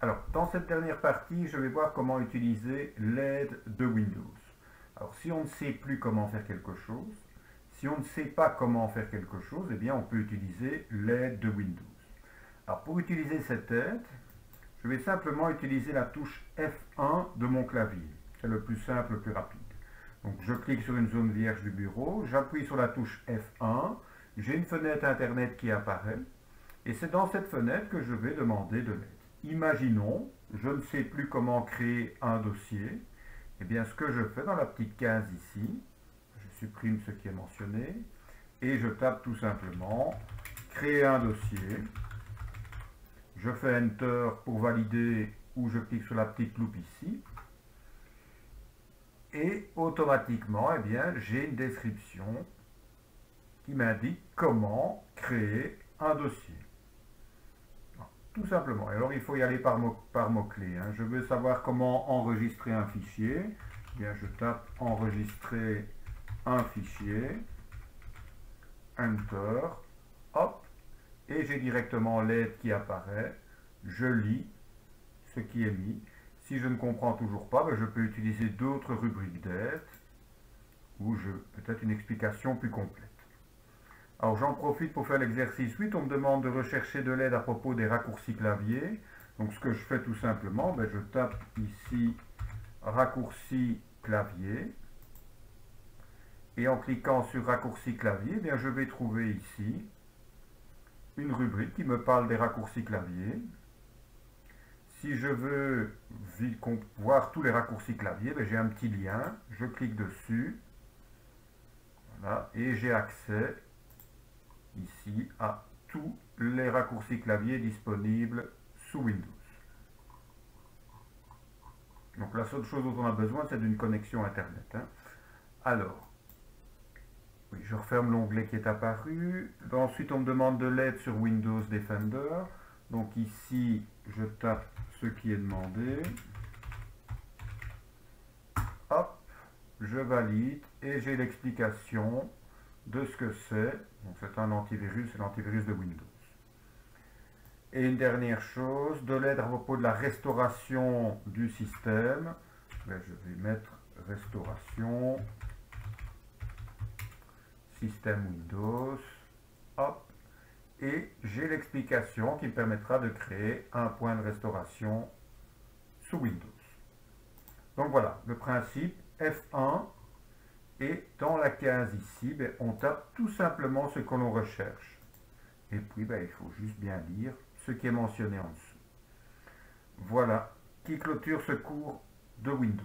Alors, dans cette dernière partie, je vais voir comment utiliser l'aide de Windows. Alors, si on ne sait plus comment faire quelque chose, si on ne sait pas comment faire quelque chose, eh bien, on peut utiliser l'aide de Windows. Alors, pour utiliser cette aide, je vais simplement utiliser la touche F1 de mon clavier. C'est le plus simple, le plus rapide. Donc, je clique sur une zone vierge du bureau, j'appuie sur la touche F1, j'ai une fenêtre Internet qui apparaît, et c'est dans cette fenêtre que je vais demander de l'aide. Imaginons, je ne sais plus comment créer un dossier. Eh bien, ce que je fais dans la petite case ici, je supprime ce qui est mentionné, et je tape tout simplement créer un dossier. Je fais Enter pour valider ou je clique sur la petite loupe ici. Et automatiquement, eh bien, j'ai une description qui m'indique comment créer un dossier. Tout simplement. Et alors, il faut y aller par mots-clés. Je veux savoir comment enregistrer un fichier. Eh bien, je tape enregistrer un fichier. Enter. Hop. Et j'ai directement l'aide qui apparaît. Je lis ce qui est mis. Si je ne comprends toujours pas, je peux utiliser d'autres rubriques d'aide ou peut-être une explication plus complète. Alors j'en profite pour faire l'exercice 8. On me demande de rechercher de l'aide à propos des raccourcis clavier. Donc ce que je fais tout simplement, je tape ici raccourci clavier. Et en cliquant sur raccourci clavier, je vais trouver ici une rubrique qui me parle des raccourcis clavier. Si je veux voir tous les raccourcis clavier, j'ai un petit lien. Je clique dessus. Voilà, et j'ai accès ici à tous les raccourcis clavier disponibles sous Windows. Donc la seule chose dont on a besoin, c'est d'une connexion Internet. Alors, oui, je referme l'onglet qui est apparu. Ensuite, on me demande de l'aide sur Windows Defender. Donc ici, je tape ce qui est demandé. Hop, je valide et j'ai l'explication de ce que c'est. Donc c'est un antivirus, c'est l'antivirus de Windows. Et une dernière chose, de l'aide à propos de la restauration du système. Je vais mettre restauration système Windows. Hop. Et j'ai l'explication qui me permettra de créer un point de restauration sous Windows. Donc voilà, le principe F1. Et dans la case ici, on tape tout simplement ce que l'on recherche. Et puis, il faut juste bien lire ce qui est mentionné en dessous. Voilà qui clôture ce cours de Windows.